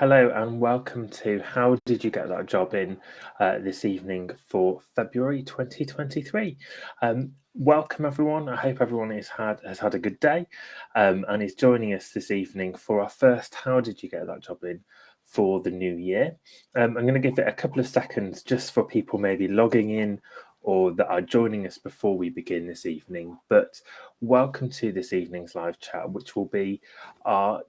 hello and welcome to How Did You Get That Job In this evening for February 2023. Welcome everyone. I hope everyone has had a good day and is joining us this evening for our first How Did You Get That Job In for the new year. I'm going to give it a couple of seconds just for people maybe logging in or that are joining us before we begin this evening. But welcome to this evening's live chat, which will be our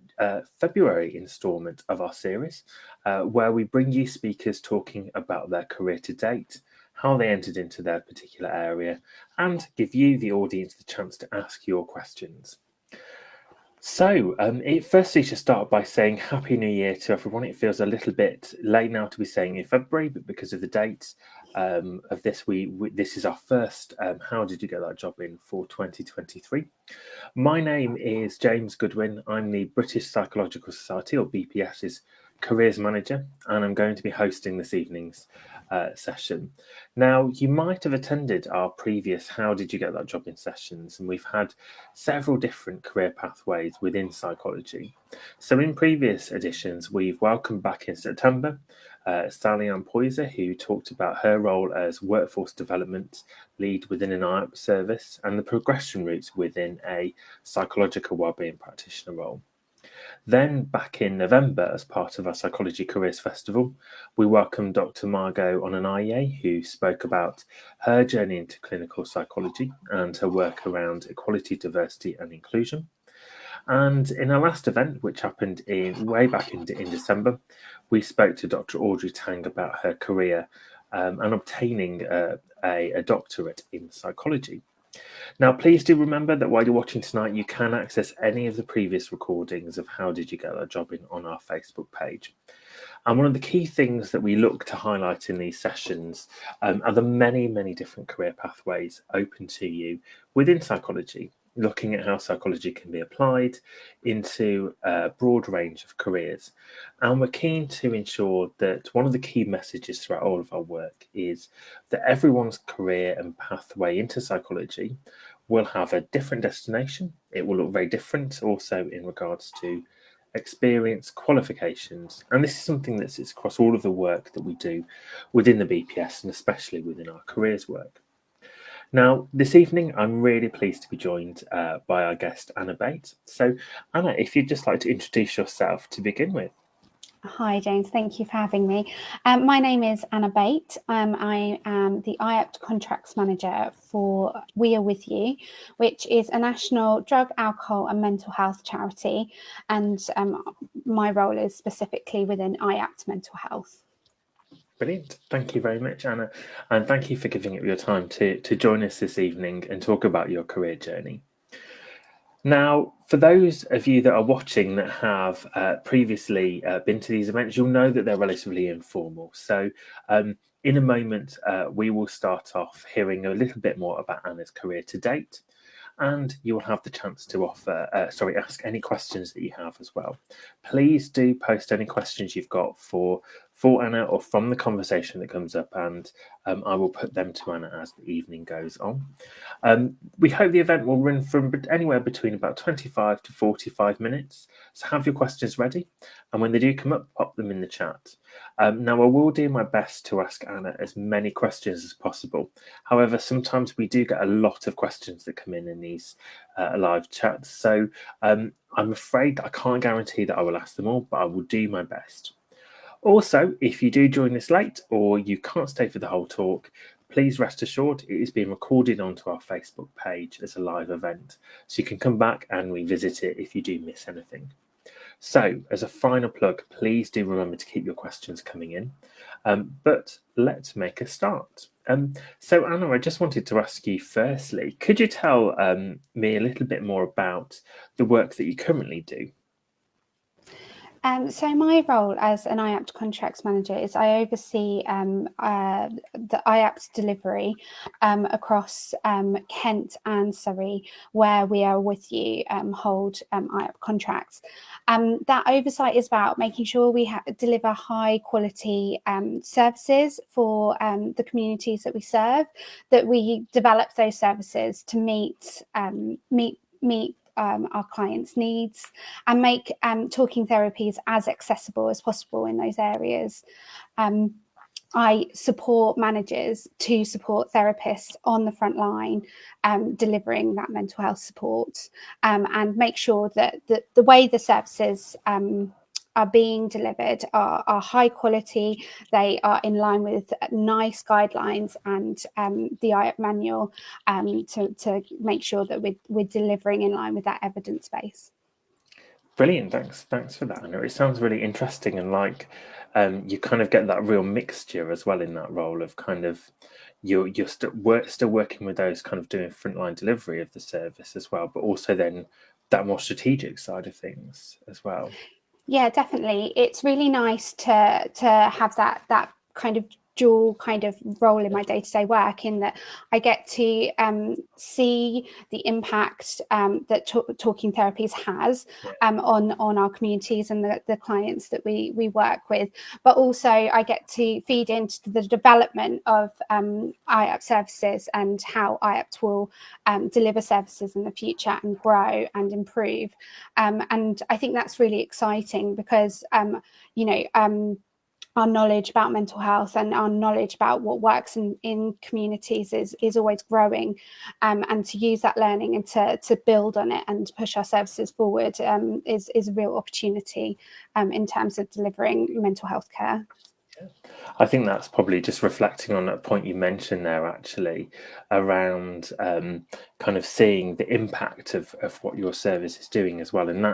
February instalment of our series, where we bring you speakers talking about their career to date, how they entered into their particular area, and give you, the audience, the chance to ask your questions. So, firstly, should start by saying Happy New Year to everyone. It feels a little bit late now to be saying in February, but because of the dates of this, this is our first How Did You Get That Job In for 2023. My name is James Goodwin. I'm the British Psychological Society, or BPS's Careers Manager, and I'm going to be hosting this evening's session. Now, you might have attended our previous How Did You Get That Job In sessions, and we've had several different career pathways within psychology. So in previous editions, we've welcomed back in September Sally-Ann Poyser, who talked about her role as workforce development lead within an IAPT service and the progression routes within a psychological wellbeing practitioner role. Then back in November, as part of our Psychology Careers Festival, we welcomed Dr. Margot on an IEA, who spoke about her journey into clinical psychology and her work around equality, diversity and inclusion. And in our last event, which happened way back in December, we spoke to Dr. Audrey Tang about her career and obtaining a doctorate in psychology. Now, please do remember that while you're watching tonight, you can access any of the previous recordings of How Did You Get That Job In on our Facebook page. And one of the key things that we look to highlight in these sessions are the many, many different career pathways open to you within psychology, looking at how psychology can be applied into a broad range of careers. And we're keen to ensure that one of the key messages throughout all of our work is that everyone's career and pathway into psychology will have a different destination. It will look very different also in regards to experience, qualifications, and this is something that sits across all of the work that we do within the BPS and especially within our careers work. Now, this evening, I'm really pleased to be joined by our guest, Anna Bate. So, Anna, if you'd just like to introduce yourself to begin with. Hi, James. Thank you for having me. My name is Anna Bate. I am the IAPT Contracts Manager for We Are With You, which is a national drug, alcohol and mental health charity. And my role is specifically within IAPT mental health. Brilliant. Thank you very much, Anna. And thank you for giving up your time to join us this evening and talk about your career journey. Now, for those of you that are watching that have previously been to these events, you'll know that they're relatively informal. So in a moment, we will start off hearing a little bit more about Anna's career to date, and you'll have the chance to ask any questions that you have as well. Please do post any questions you've got for Anna or from the conversation that comes up, and I will put them to Anna as the evening goes on. We hope the event will run from anywhere between about 25 to 45 minutes, so have your questions ready, and when they do come up, pop them in the chat. Now, I will do my best to ask Anna as many questions as possible. However, sometimes we do get a lot of questions that come in these live chats, so I'm afraid I can't guarantee that I will ask them all, but I will do my best. Also, if you do join us late or you can't stay for the whole talk, please rest assured it is being recorded onto our Facebook page as a live event, so you can come back and revisit it if you do miss anything. So, as a final plug, please do remember to keep your questions coming in. But let's make a start. So, Anna, I just wanted to ask you firstly, could you tell me a little bit more about the work that you currently do? So my role as an IAPT contracts manager is I oversee the IAPT delivery across Kent and Surrey, where We Are With You hold IAPT contracts. That oversight is about making sure we deliver high quality services for the communities that we serve, that we develop those services to meet our clients' needs, and make talking therapies as accessible as possible in those areas. I support managers to support therapists on the front line, delivering that mental health support, and make sure that the way the services are being delivered are high quality. They are in line with NICE guidelines and the IAPT manual, to make sure that we're delivering in line with that evidence base. Brilliant, thanks for that, Anna. It sounds really interesting, and like you kind of get that real mixture as well in that role of kind of you're still working with those kind of doing frontline delivery of the service as well, but also then that more strategic side of things as well. Yeah, definitely. It's really nice to have that kind of dual kind of role in my day-to-day work, in that I get to see the impact that talking therapies has on our communities and the clients that we work with, but also I get to feed into the development of IAPT services and how IAPT will deliver services in the future and grow and improve, and I think that's really exciting because our knowledge about mental health and our knowledge about what works in communities is always growing, and to use that learning and to build on it and push our services forward is a real opportunity in terms of delivering mental health care. I think that's probably just reflecting on that point you mentioned there, actually, around kind of seeing the impact of what your service is doing as well, and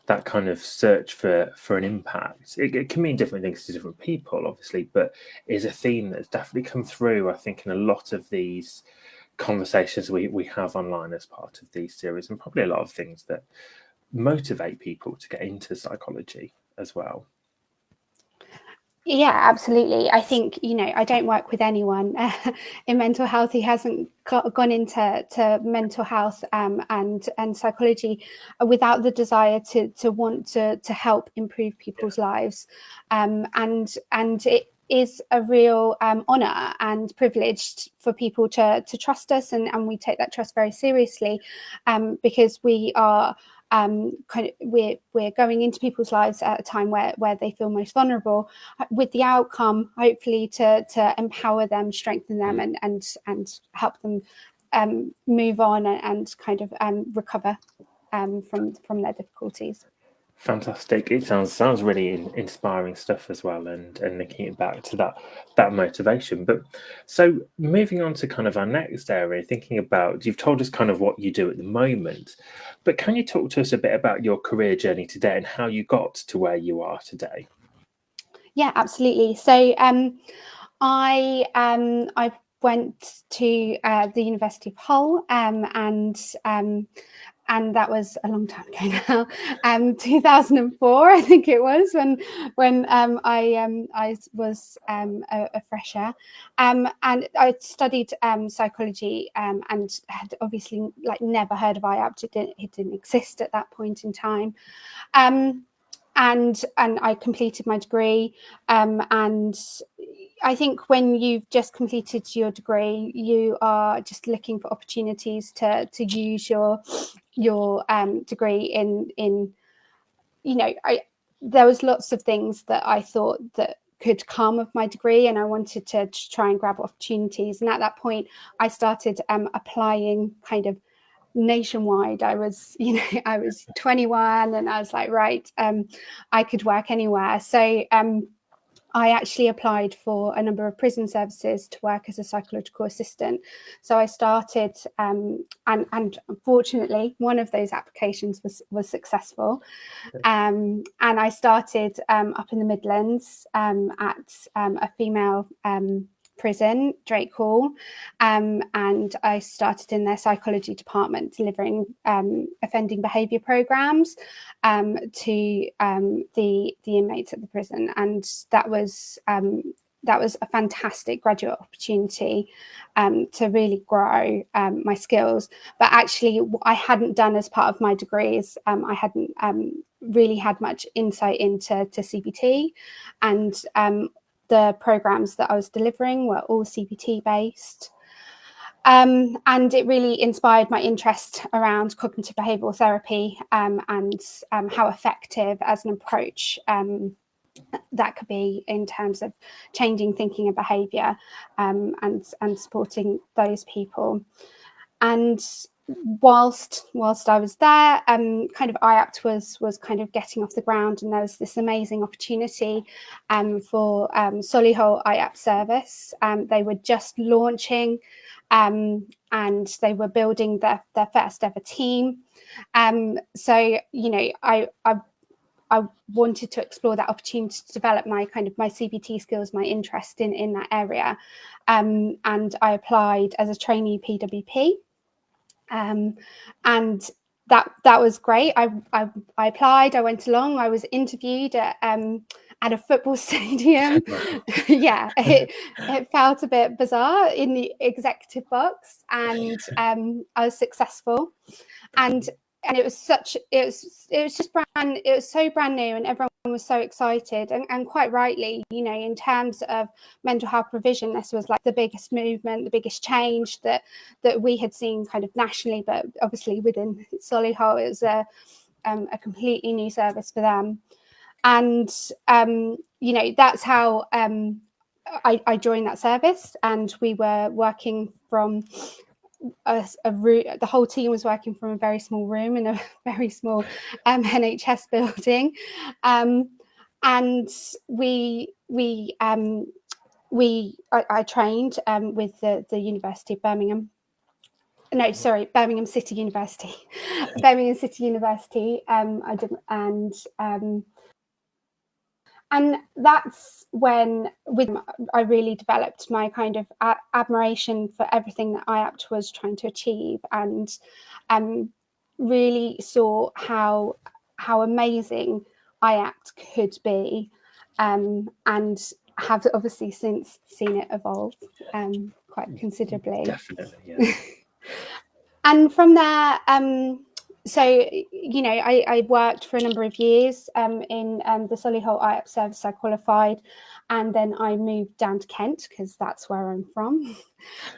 that kind of search for an impact. It can mean different things to different people, obviously, but is a theme that's definitely come through, I think, in a lot of these conversations we have online as part of these series, and probably a lot of things that motivate people to get into psychology as well. Yeah, absolutely. I think, I don't work with anyone in mental health who hasn't gone into mental health and psychology without the desire to want to help improve people's lives. And it is a real honour and privilege for people to trust us, and we take that trust very seriously, because we are we're going into people's lives at a time where they feel most vulnerable, with the outcome hopefully to empower them, strengthen them, and help them move on and kind of recover from their difficulties. Fantastic. It sounds really inspiring stuff as well, and linking it back to that motivation. But so moving on to kind of our next area, thinking about, you've told us kind of what you do at the moment, but can you talk to us a bit about your career journey today and how you got to where you are today? Yeah, absolutely. So I went to the University of Hull, and that was a long time ago now, 2004, I think it was, when I was a fresher, and I studied psychology, and had obviously never heard of IAPT. It didn't exist at that point in time. And I completed my degree, and I think when you've just completed your degree, you are just looking for opportunities to use your degree in there was lots of things that I thought that could come of my degree, and I wanted to try and grab opportunities. And at that point, I started applying kind of nationwide. I was 21, and I was like, right, I could work anywhere. So I actually applied for a number of prison services to work as a psychological assistant. So I started, and unfortunately, one of those applications was successful. And I started up in the Midlands at a female prison, Drake Hall, and I started in their psychology department, delivering offending behaviour programmes to the inmates at the prison, and that was a fantastic graduate opportunity to really grow my skills. But actually, I hadn't done as part of my degrees. I hadn't really had much insight into CBT, and the programs that I was delivering were all CBT based. And it really inspired my interest around cognitive behavioural therapy, and how effective as an approach that could be in terms of changing thinking and behaviour, and supporting those people. And whilst I was there, kind of IAPT was kind of getting off the ground, and there was this amazing opportunity for Solihull IAPT service. They were just launching, and they were building their first ever team. So, you know, I wanted to explore that opportunity to develop my CBT skills, my interest in that area, and I applied as a trainee PWP. And that was great. I applied. I went along. I was interviewed at a football stadium. Yeah, it felt a bit bizarre in the executive box, and I was successful. And it was so brand new, and everyone was so excited, and quite rightly, you know, in terms of mental health provision, this was like the biggest movement, the biggest change that we had seen kind of nationally, but obviously within Solihull it was a completely new service for them. And you know, that's how I joined that service, and we were working from a room. The whole team was working from a very small room in a very small NHS building, and I trained with the University of Birmingham. No, sorry, Birmingham City University. Birmingham City University. I did, and that's when I really developed my kind of admiration for everything that IAPT was trying to achieve, and really saw how amazing IAPT could be, and have obviously since seen it evolve quite considerably. Definitely, yeah. And from there, so, you know, I worked for a number of years in the Solihull IAPT service. I qualified, and then I moved down to Kent because that's where I'm from.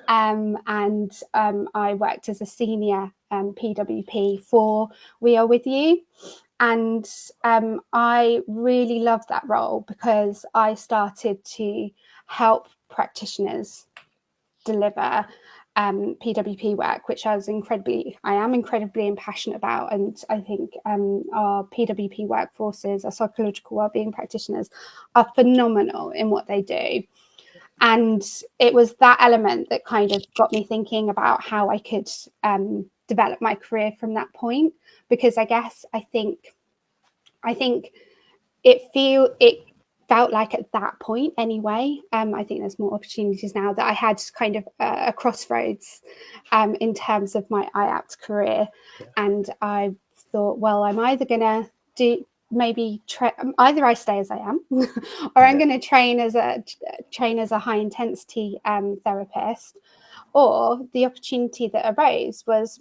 And I worked as a senior PWP for We Are With You. And I really loved that role because I started to help practitioners deliver PWP work, which I am incredibly passionate about. And I think our PWP workforces, our psychological wellbeing practitioners, are phenomenal in what they do. And it was that element that kind of got me thinking about how I could develop my career from that point, because I think it felt like at that point anyway, I think there's more opportunities now, that I had kind of a crossroads in terms of my IAPT career. Yeah. And I thought, well, I'm either going to do either I stay as I am or I'm going to train as a high intensity therapist. Or the opportunity that arose was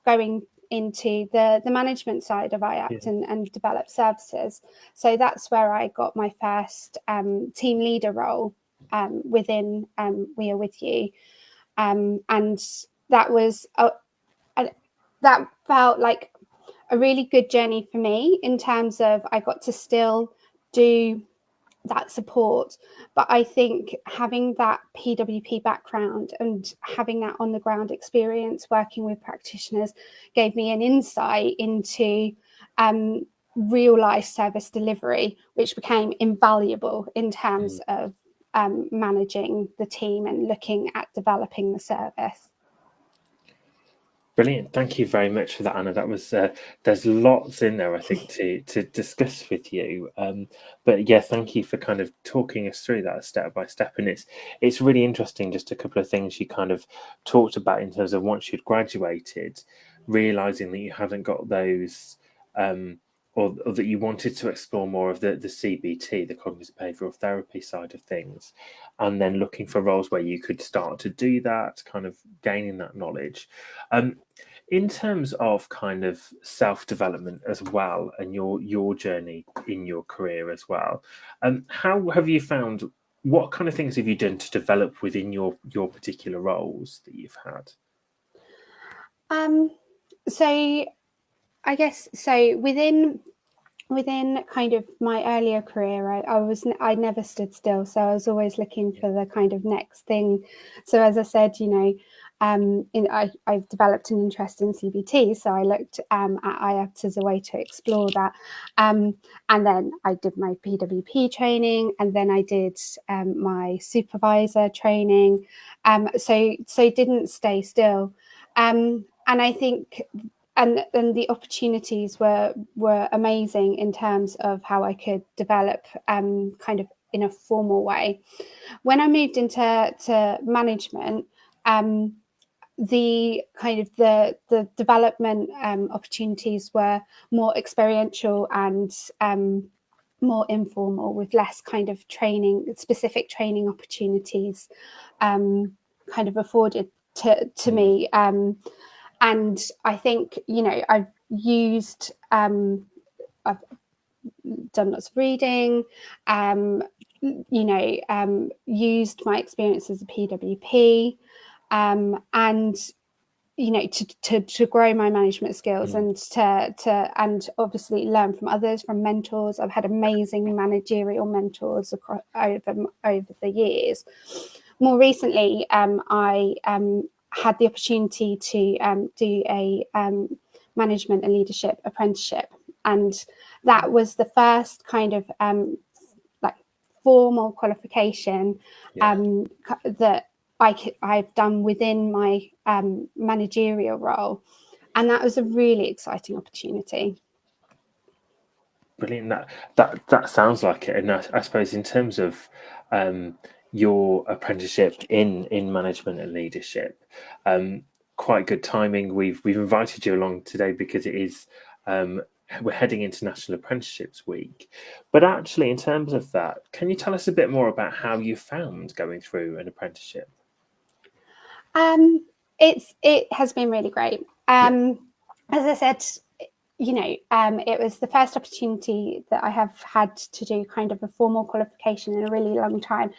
going into the management side of IAPT, yeah, and develop services. So that's where I got my first team leader role within We Are With You, and that was that felt like a really good journey for me, in terms of I got to still do that support, but I think having that PWP background and having that on the ground experience working with practitioners gave me an insight into real life service delivery, which became invaluable in terms of managing the team and looking at developing the service. Brilliant. Thank you very much for that, Anna. That was there's lots in there, I think, to discuss with you. But yeah, thank you for kind of talking us through that step by step. And it's really interesting, just a couple of things you kind of talked about in terms of once you'd graduated, realizing that you hadn't got those or that you wanted to explore more of the CBT, the cognitive behavioural therapy side of things, and then looking for roles where you could start to do that, kind of gaining that knowledge. In terms of kind of self-development as well, and your journey in your career as well, how have you found what kind of things have you done to develop within your particular roles that you've had? So I guess so within kind of my earlier career, I never stood still, so I was always looking for the kind of next thing. So as I said, I've developed an interest in CBT, so I looked at IAPT as a way to explore that, and then I did my PWP training, and then I did my supervisor training, so didn't stay still, and I think. And the opportunities were amazing in terms of how I could develop kind of in a formal way. When I moved into management, the kind of the development opportunities were more experiential and more informal, with less kind of specific training opportunities kind of afforded to me. And I think, I've used, I've done lots of reading, used my experience as a PWP, and, to grow my management skills and and obviously learn from others, from mentors. I've had amazing managerial mentors over the years. More recently, I had the opportunity to do a management and leadership apprenticeship, and that was the first kind of like formal qualification that I've done within my managerial role, and that was a really exciting opportunity. Brilliant. That sounds like it. And I suppose in terms of your apprenticeship in management and leadership, quite good timing. We've invited you along today because it is we're heading into National Apprenticeships Week. But actually, in terms of that, can you tell us a bit more about how you found going through an apprenticeship? It has been really great. As I said, it was the first opportunity that I have had to do kind of a formal qualification in a really long time.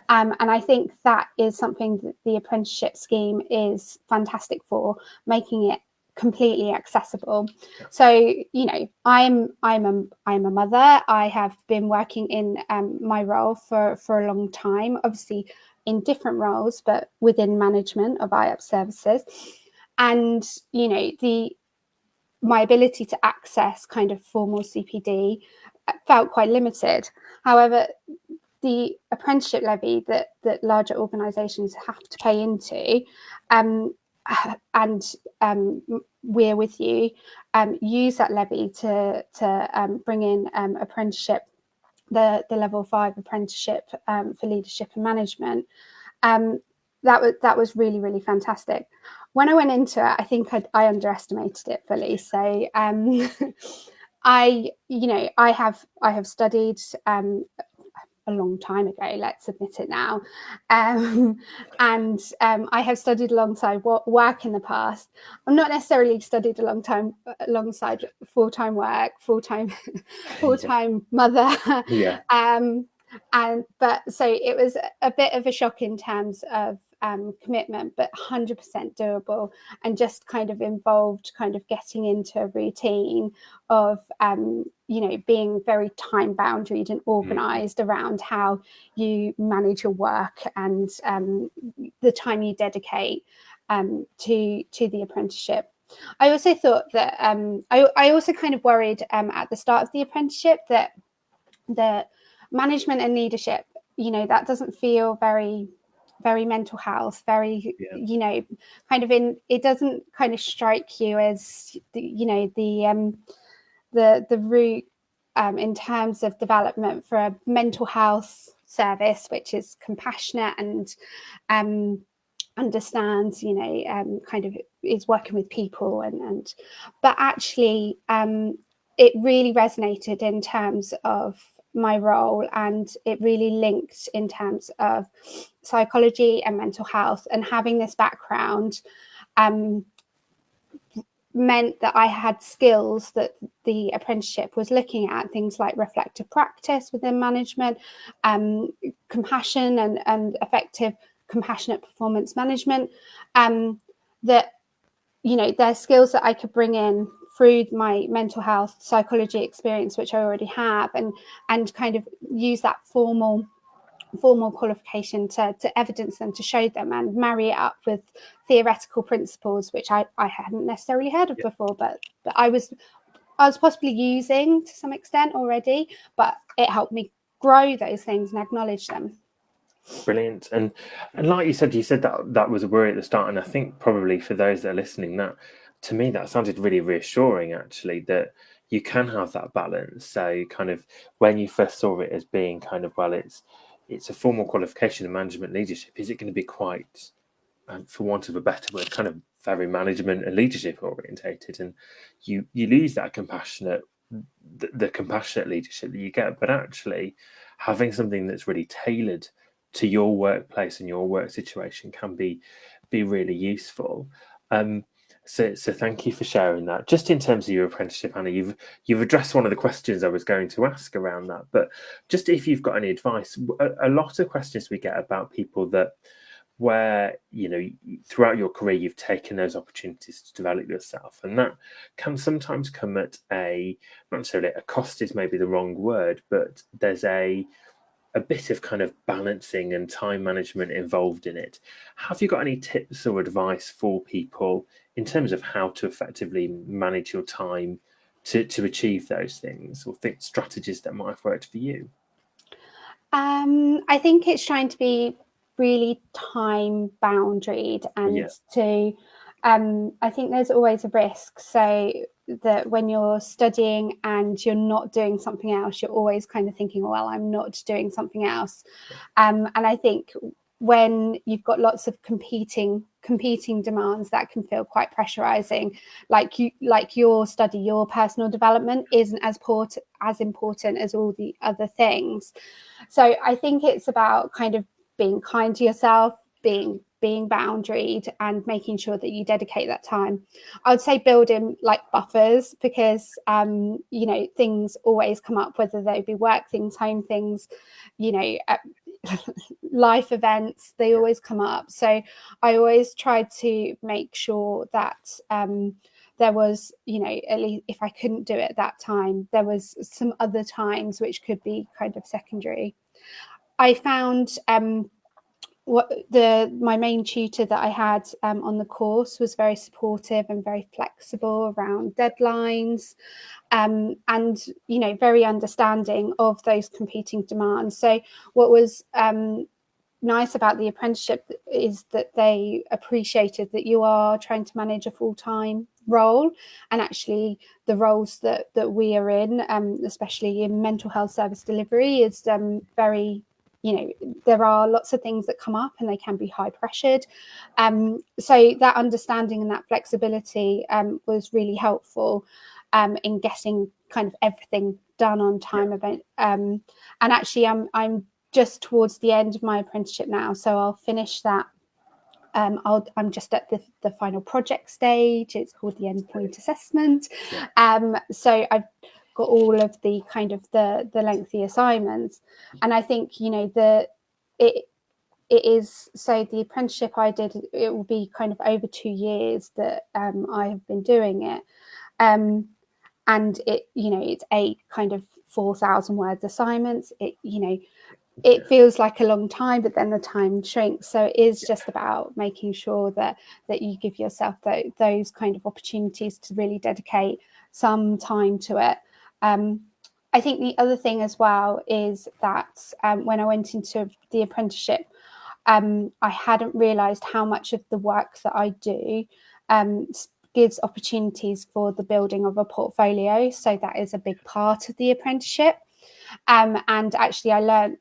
And I think that is something that the apprenticeship scheme is fantastic for, making it completely accessible. So, I'm a mother. I have been working in my role for a long time, obviously in different roles, but within management of IAPT services. And, my ability to access kind of formal CPD felt quite limited. However, the apprenticeship levy that larger organisations have to pay into, and We're With You, use that levy to bring in apprenticeship, the level 5 apprenticeship for leadership and management. That was really, really fantastic. When I went into it, I think I underestimated it fully. So I have studied a long time ago, let's admit it now, and I have studied alongside work in the past. I'm not necessarily studied alongside full-time work, full-time mother. But so it was a bit of a shock in terms of commitment, but 100% doable, and just kind of involved kind of getting into a routine of being very time boundaried and organized around how you manage your work and the time you dedicate to the apprenticeship. I also thought that I also kind of worried at the start of the apprenticeship that the management and leadership, that doesn't feel very mental health, very kind of it doesn't kind of strike you as the route in terms of development for a mental health service which is compassionate and understands, kind of is working with people and but actually it really resonated in terms of my role, and it really linked in terms of psychology and mental health, and having this background meant that I had skills that the apprenticeship was looking at, things like reflective practice within management, compassion and effective compassionate performance management, that, you know, there's skills that I could bring in through my mental health psychology experience, which I already have, and kind of use that formal qualification to evidence them, to show them, and marry it up with theoretical principles, which I hadn't necessarily heard of before, but I was possibly using to some extent already, but it helped me grow those things and acknowledge them. Brilliant. And like you said that was a worry at the start, and I think probably for those that are listening, that to me that sounded really reassuring, actually, that you can have that balance. So kind of when you first saw it as being kind of, well, it's a formal qualification in management leadership, is it going to be quite, for want of a better word, kind of very management and leadership orientated, and you lose that compassionate leadership that you get. But actually having something that's really tailored to your workplace and your work situation can be really useful. So thank you for sharing that. Just in terms of your apprenticeship, Anna, you've addressed one of the questions I was going to ask around that, but just if you've got any advice, a lot of questions we get about people that, where, you know, throughout your career you've taken those opportunities to develop yourself, and that can sometimes come at not necessarily a cost is maybe the wrong word, but there's a bit of kind of balancing and time management involved in it. Have you got any tips or advice for people in terms of how to effectively manage your time to achieve those things, or think strategies that might have worked for you? I think it's trying to be really time boundaried, and to I think there's always a risk, so that when you're studying and you're not doing something else, you're always kind of thinking, well, I'm not doing something else. And I think when you've got lots of competing demands, that can feel quite pressurizing. Like your study, your personal development isn't as important as all the other things. So I think it's about kind of being kind to yourself, being boundaried, and making sure that you dedicate that time. I would say build in like buffers, because you know, things always come up, whether they be work things, home things, you know, life events, they always come up. So I always tried to make sure that there was, you know, at least if I couldn't do it at that time, there was some other times which could be kind of secondary. I found my main tutor that I had on the course was very supportive and very flexible around deadlines, and, you know, very understanding of those competing demands. So what was nice about the apprenticeship is that they appreciated that you are trying to manage a full-time role, and actually the roles that we are in, especially in mental health service delivery, is very, you know, there are lots of things that come up and they can be high pressured. So that understanding and that flexibility was really helpful in getting kind of everything done on time. And actually I'm just towards the end of my apprenticeship now, so I'll finish that. I'm just at the final project stage. It's called the endpoint assessment. So I've got all of the kind of the lengthy assignments, and I think, you know, it is, so the apprenticeship I did, it will be kind of over 2 years that I have been doing it, and it, you know, it's 8 kind of 4,000 words assignments. It, you know, it feels like a long time, but then the time shrinks. So it is just about making sure that you give yourself those kind of opportunities to really dedicate some time to it. I think the other thing as well is that when I went into the apprenticeship, I hadn't realised how much of the work that I do gives opportunities for the building of a portfolio. So that is a big part of the apprenticeship. And actually I learned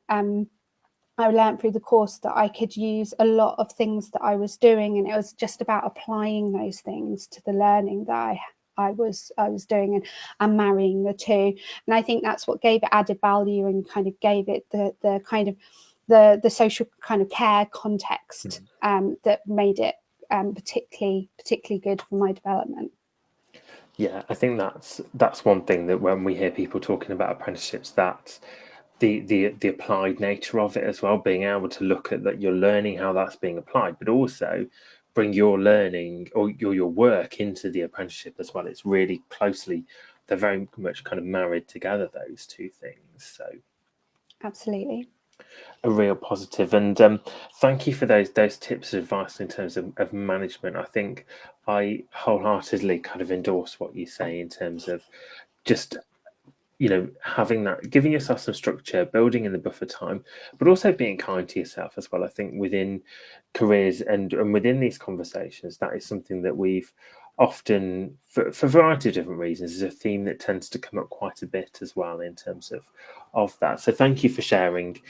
through the course that I could use a lot of things that I was doing, and it was just about applying those things to the learning that I was doing, and marrying the two. And I think that's what gave it added value and kind of gave it the kind of the social kind of care context that made it particularly good for my development. Yeah, I think that's one thing that when we hear people talking about apprenticeships, that the applied nature of it as well, being able to look at that you're learning how that's being applied, but also bring your learning or your work into the apprenticeship as well. It's really closely, they're very much kind of married together, those two things. So Absolutely. a real positive. And thank you for those tips of advice in terms of management. I think I wholeheartedly kind of endorse what you say in terms of just, you know, having that, giving yourself some structure, building in the buffer time, but also being kind to yourself as well. I think within careers and within these conversations, that is something that we've often, for a variety of different reasons, is a theme that tends to come up quite a bit as well in terms of that. So thank you for sharing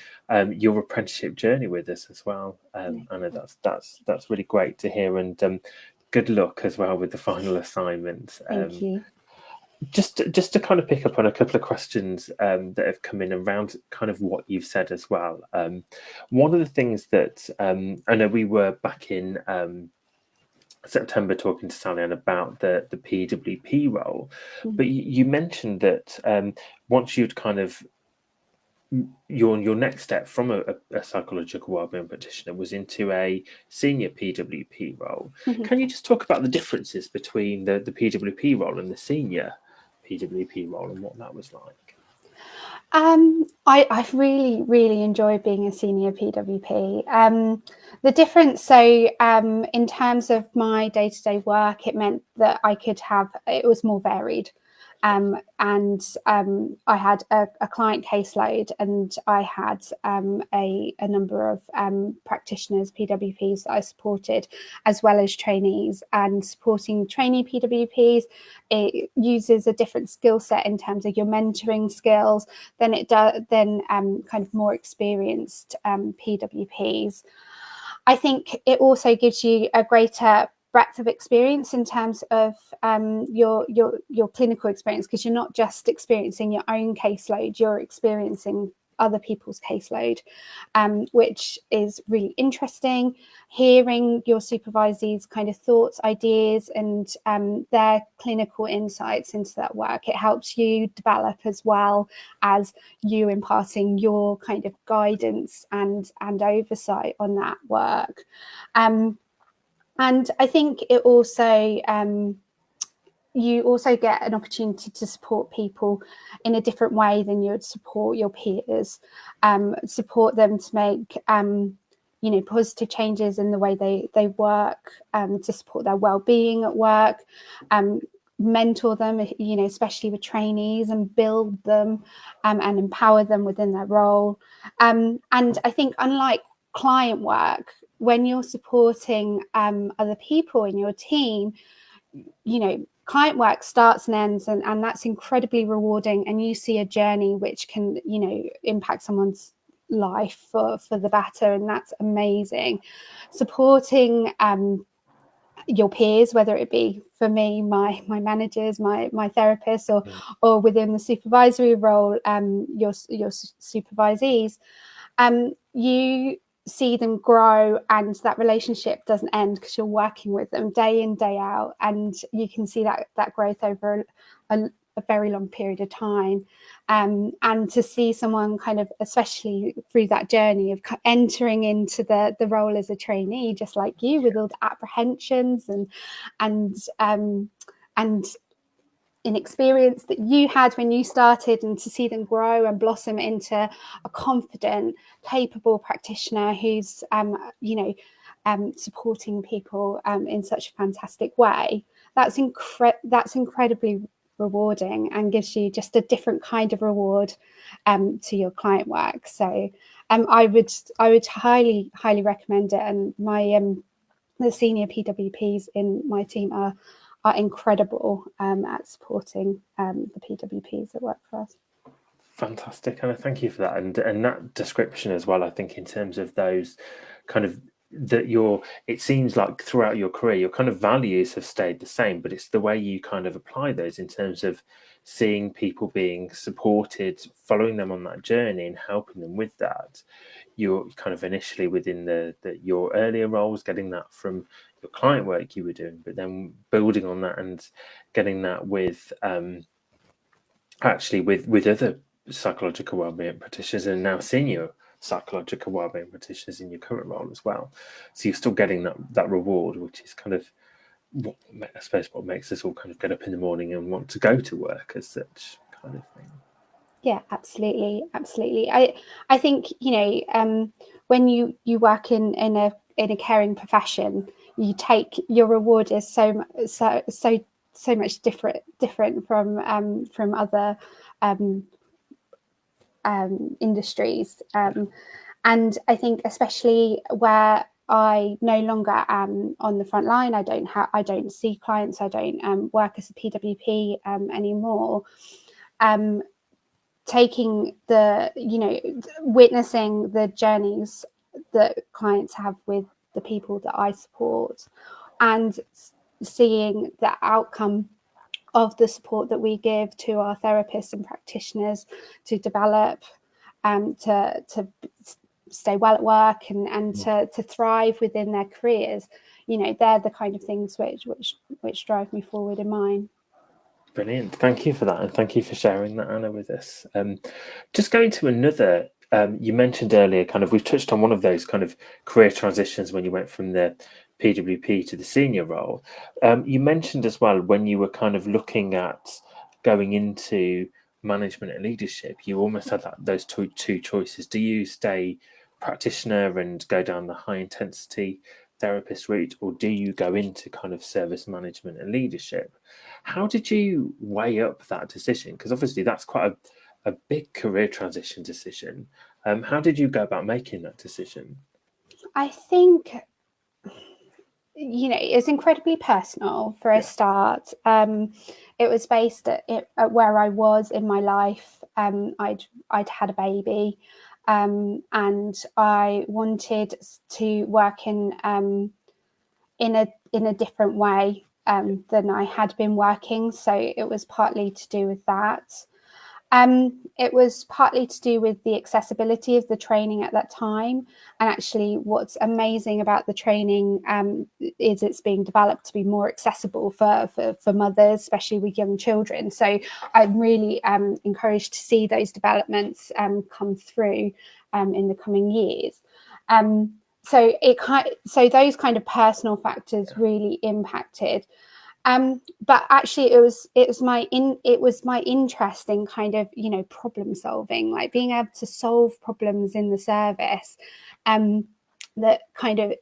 your apprenticeship journey with us as well, Anna. That's really great to hear, and good luck as well with the final assignment. Thank you. Just to kind of pick up on a couple of questions that have come in around kind of what you've said as well. One of the things that I know we were back in September talking to Sally Ann about the PWP role, but you mentioned that once you'd kind of your next step from a psychological wellbeing practitioner was into a senior PWP role. Can you just talk about the differences between the PWP role and the senior PWP role and what that was like? I've really enjoyed being a senior PWP. The difference, so in terms of my day-to-day work, it meant that it was more varied. And I had a client caseload, and I had a number of practitioners, PWPs that I supported, as well as trainees. And supporting trainee PWPs, it uses a different skill set in terms of your mentoring skills than it does kind of more experienced PWPs. I think it also gives you a greater breadth of experience in terms of your clinical experience, because you're not just experiencing your own caseload, you're experiencing other people's caseload, which is really interesting. Hearing your supervisees' kind of thoughts, ideas, and their clinical insights into that work, it helps you develop as well as you imparting your kind of guidance and oversight on that work. And I think it also, you also get an opportunity to support people in a different way than you would support your peers, support them to make, positive changes in the way they work, to support their well-being at work, mentor them, especially with trainees, and build them and empower them within their role. And I think, unlike client work, when you're supporting other people in your team, client work starts and ends, and that's incredibly rewarding, and you see a journey which can, impact someone's life for the better, and that's amazing. Supporting your peers, whether it be, for me, my managers, my therapists, or within the supervisory role, your supervisees, you see them grow, and that relationship doesn't end because you're working with them day in, day out, and you can see that growth over a very long period of time. And to see someone kind of, especially through that journey of entering into the role as a trainee, just like you, with all the apprehensions and inexperience that you had when you started, and to see them grow and blossom into a confident, capable practitioner who's supporting people in such a fantastic way, that's incredibly rewarding, and gives you just a different kind of reward to your client work. So I would highly recommend it, and my the senior PWPs in my team are incredible at supporting the PWPs that work for us. Fantastic, Anna. Thank you for that, and that description as well. I think in terms of those kind of it seems like throughout your career, your kind of values have stayed the same, but it's the way you kind of apply those in terms of seeing people being supported, following them on that journey, and helping them with that. You're kind of initially within your earlier roles, getting that from your client work you were doing, but then building on that and getting that with actually with other psychological wellbeing practitioners and now senior psychological wellbeing practitioners in your current role as well. So you're still getting that reward, which is kind of what, I suppose, what makes us all kind of get up in the morning and want to go to work as such kind of thing. Yeah, absolutely. I think, when you work in a caring profession, you take your reward is so much different from other industries, and I think especially where I no longer am on the front line, I don't see clients, I don't work as a PWP anymore. Taking witnessing the journeys that clients have with the people that I support, and seeing the outcome of the support that we give to our therapists and practitioners to develop, to stay well at work and to thrive within their careers. They're the kind of things which drive me forward in mine. Brilliant. Thank you for that. And thank you for sharing that, Anna, with us. Just going to another, you mentioned earlier, we've touched on one of those kind of career transitions when you went from the PWP to the senior role. You mentioned as well, when you were kind of looking at going into management and leadership, you almost had those two choices. Do you stay practitioner and go down the high intensity therapist route, or do you go into kind of service management and leadership? How did you weigh up that decision? Because obviously that's quite a big career transition decision. How did you go about making that decision? I think, it's incredibly personal for a start. It was based at where I was in my life. I'd had a baby, and I wanted to work in a different way than I had been working. So it was partly to do with that. It was partly to do with the accessibility of the training at that time. And actually, what's amazing about the training is it's being developed to be more accessible for mothers, especially with young children. So I'm really encouraged to see those developments come through in the coming years. So those kind of personal factors really impacted. But actually, it was my interest in kind of problem solving, like being able to solve problems in the service, that kind of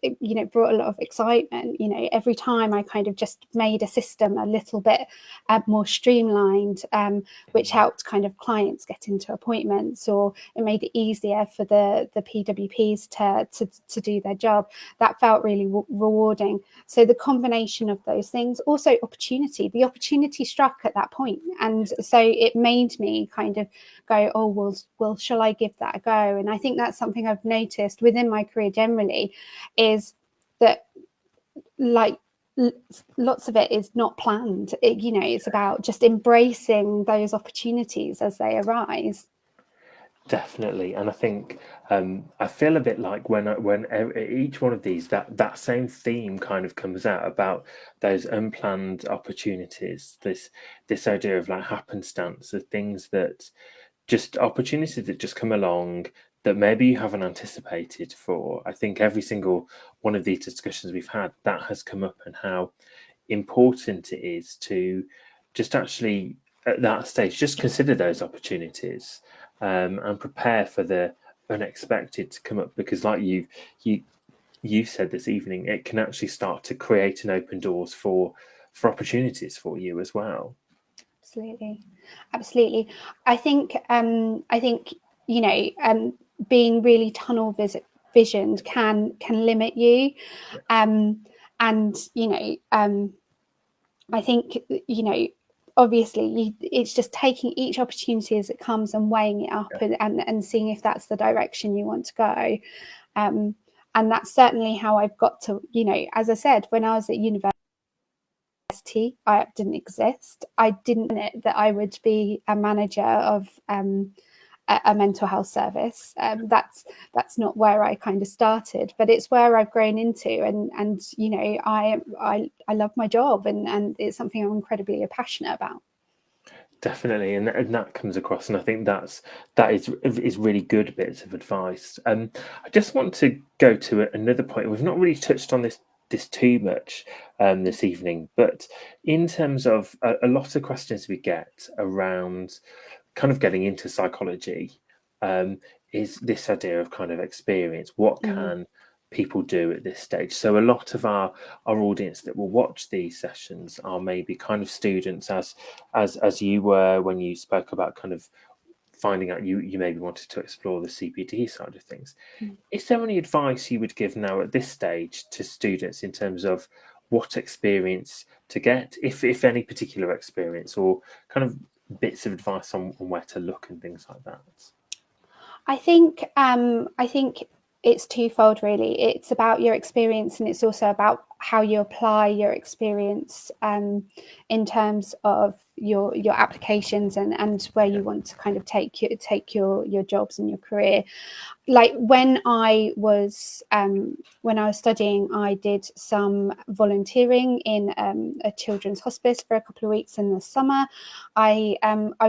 brought a lot of excitement. Every time I kind of just made a system a little bit more streamlined, which helped kind of clients get into appointments, or it made it easier for the PWPs to do their job. That felt really rewarding. So the combination of those things, also the opportunity struck at that point, and so it made me kind of go, oh well, shall I give that a go? And I think that's something I've noticed within my career generally, is that like lots of it is not planned. It's about just embracing those opportunities as they arise. Definitely. And I think I feel a bit like when each one of these, that same theme kind of comes out about those unplanned opportunities, this idea of like happenstance, of things that just opportunities that just come along that maybe you haven't anticipated for. I think every single one of these discussions we've had, that has come up, and how important it is to just actually at that stage just consider those opportunities, and prepare for the unexpected to come up, because like you've said this evening, it can actually start to create and open doors for opportunities for you as well. Absolutely. I think being really tunnel visioned can limit you, and I think obviously it's just taking each opportunity as it comes and weighing it up, and seeing if that's the direction you want to go, and that's certainly how I've got to, as I said, when I was at university, IAPT didn't exist. I didn't know that I would be a manager of a mental health service. That's not where I kind of started, but it's where I've grown into, and I love my job, and it's something I'm incredibly passionate about. Definitely, and that comes across, and I think that is really good bits of advice. I just want to go to another point. We've not really touched on this too much this evening, but in terms of a lot of questions we get around kind of getting into psychology, is this idea of kind of experience. What can people do at this stage? So a lot of our audience that will watch these sessions are maybe kind of students, as you were when you spoke about kind of finding out you maybe wanted to explore the CPD side of things. Is there any advice you would give now at this stage to students in terms of what experience to get, if any particular experience, or kind of bits of advice on where to look and things like that? I think it's twofold, really. It's about your experience, and it's also about how you apply your experience in terms of your applications and where you want to kind of take your jobs and your career. Like when I was studying, I did some volunteering in a children's hospice for a couple of weeks in the summer. I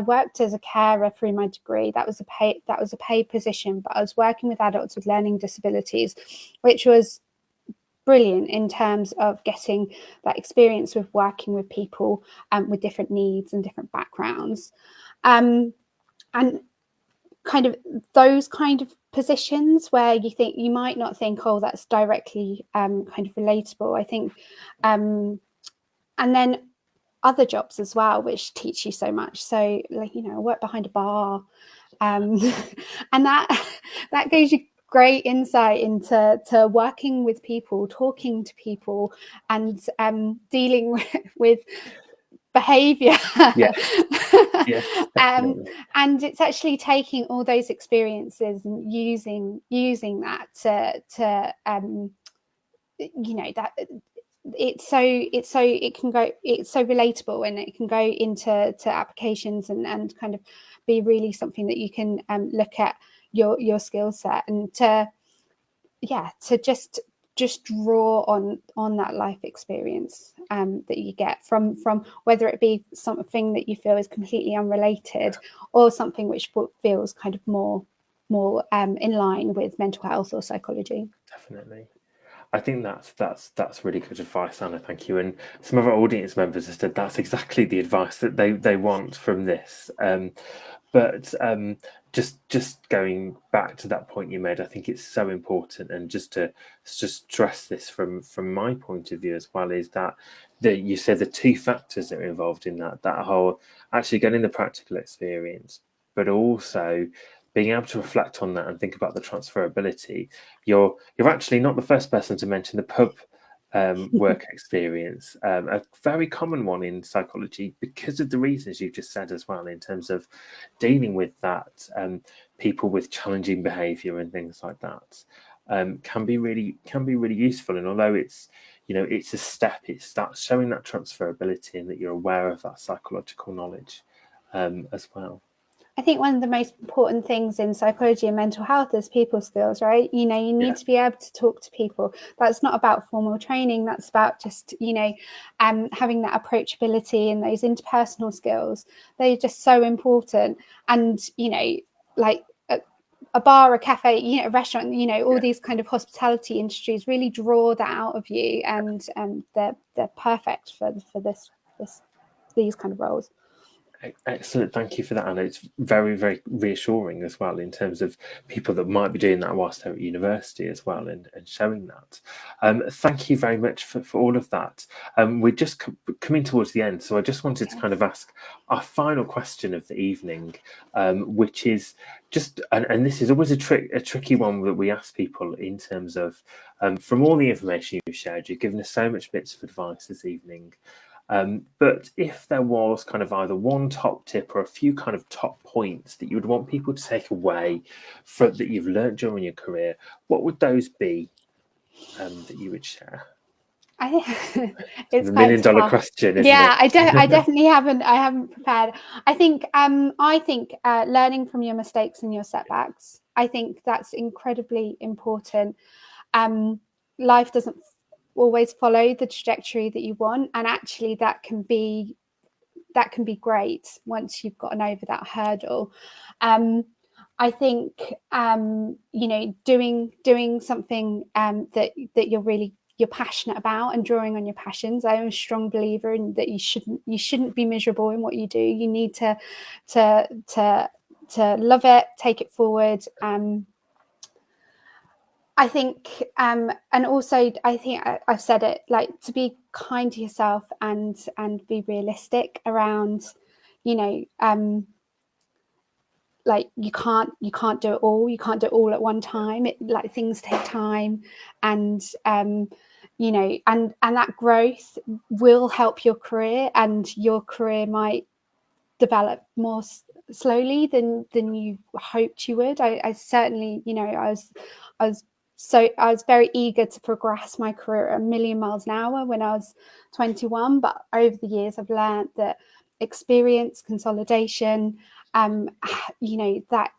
worked as a carer through my degree. That was a paid position, but I was working with adults with learning disabilities, which was brilliant in terms of getting that experience with working with people with different needs and different backgrounds, and kind of those kind of positions where you might not think, oh, that's directly kind of relatable. I think, and then other jobs as well, which teach you so much. So, like, I work behind a bar, and that gives you great insight into working with people, talking to people, and dealing with behavior. Yes, and it's actually taking all those experiences and using that to that it's so relatable, and it can go into applications and kind of be really something that you can look at your skill set, and to just draw on that life experience that you get from whether it be something that you feel is completely unrelated, or something which feels kind of more in line with mental health or psychology. Definitely. I think that's really good advice, Anna. Thank you. And some of our audience members have said that's exactly the advice that they want from this. But just going back to that point you made, I think it's so important, and just stress this from my point of view as well, is that you said the two factors that are involved in that whole actually getting the practical experience, but also being able to reflect on that and think about the transferability. You're actually not the first person to mention the pub work experience, a very common one in psychology, because of the reasons you just said as well, in terms of dealing with that, people with challenging behaviour and things like that, can be really useful. And although it's it's a step, it starts showing that transferability and that you're aware of that psychological knowledge as well. I think one of the most important things in psychology and mental health is people skills, right? You need to be able to talk to people. That's not about formal training. That's about just, having that approachability and those interpersonal skills. They're just so important. And, like a bar, a cafe, a restaurant, all these kind of hospitality industries really draw that out of you, and they're perfect for these kind of roles. Excellent, thank you for that, Anna. It's very, very reassuring as well, in terms of people that might be doing that whilst they're at university as well, and showing that. Thank you very much for all of that. We're just coming towards the end, so I just wanted to kind of ask our final question of the evening, which is just, and this is always a tricky one that we ask people, in terms of, from all the information you've shared, you've given us so much bits of advice this evening. But if there was kind of either one top tip or a few kind of top points that you would want people to take away that you've learned during your career, what would those be that you would share? I think it's $1 million tough. question, isn't yeah, it? I definitely haven't prepared. I think learning from your mistakes and your setbacks, I think that's incredibly important. Life doesn't always follow the trajectory that you want, and actually that can be that can be great once you've gotten over that hurdle. I think doing something that you're passionate about and drawing on your passions. I am a strong believer in that you shouldn't be miserable in what you do. You need to love it, take it forward. I think, and also I think I've said it, like, to be kind to yourself and be realistic around, like, you can't do it all. You can't do it all at one time. Like, things take time, and and that growth will help your career, and your career might develop more slowly than you hoped you would. I certainly, I was very eager to progress my career at a million miles an hour when I was 21, but over the years I've learned that experience, consolidation, that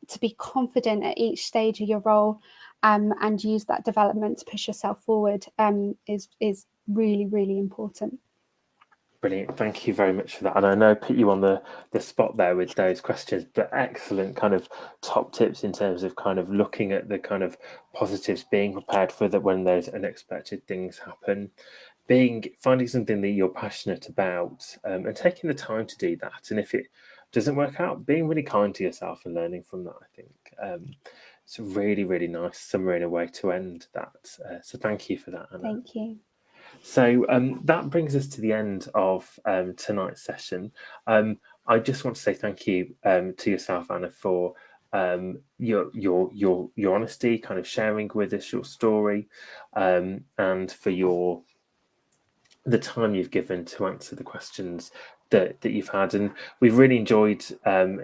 to be confident at each stage of your role, and use that development to push yourself forward, is really, really important. Brilliant. Thank you very much for that. And I know I put you on the spot there with those questions, but excellent kind of top tips in terms of kind of looking at the kind of positives, being prepared for that when those unexpected things happen, finding something that you're passionate about, and taking the time to do that. And if it doesn't work out, being really kind to yourself and learning from that, I think. It's a really, really nice summary and a way to end that. So thank you for that, Anna. Thank you. So that brings us to the end of tonight's session. I just want to say thank you to yourself, Anna, for your honesty, kind of sharing with us your story, and for the time you've given to answer the questions that you've had. And we've really enjoyed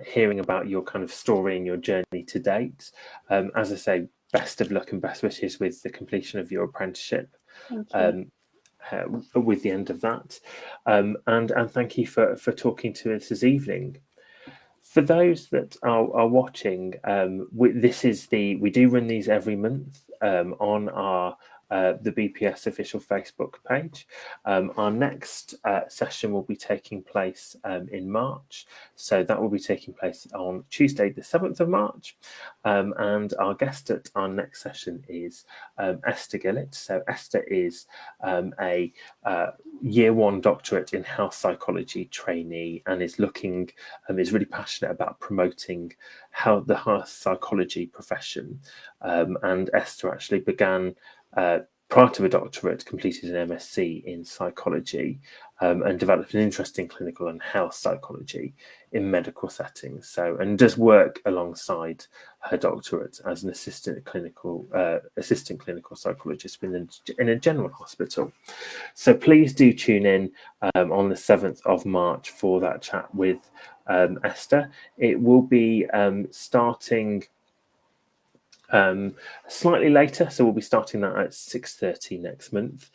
hearing about your kind of story and your journey to date. As I say, best of luck and best wishes with the completion of your apprenticeship. Thank you. With the end of that, and thank you for talking to us this evening. For those that are watching, we do run these every month on our the BPS official Facebook page. Our next session will be taking place in March, so that will be taking place on Tuesday the 7th of March, and our guest at our next session is Esther Gillett. So Esther is a year one doctorate in health psychology trainee, and is really passionate about promoting the health psychology profession. And Esther actually began, prior to a doctorate, completed an MSc in psychology, and developed an interest in clinical and health psychology in medical settings. And does work alongside her doctorate as an assistant clinical psychologist in a general hospital. So please do tune in on the 7th of March for that chat with Esther. It will be starting slightly later, so we'll be starting that at 6:30 next month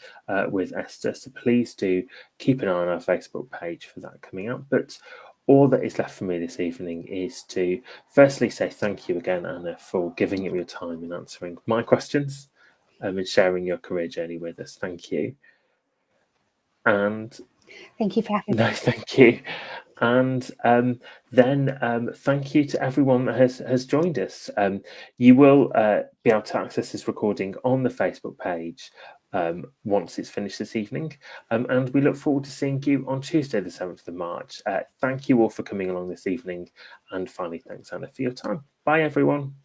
with Esther. So please do keep an eye on our Facebook page for that coming up. But all that is left for me this evening is to firstly say thank you again, Anna, for giving up your time and answering my questions, and sharing your career journey with us. Thank you. And thank you for having me. No, thank you. And then thank you to everyone that has joined us. You will be able to access this recording on the Facebook page once it's finished this evening. And we look forward to seeing you on Tuesday, the 7th of March. Thank you all for coming along this evening. And finally, thanks, Anna, for your time. Bye, everyone.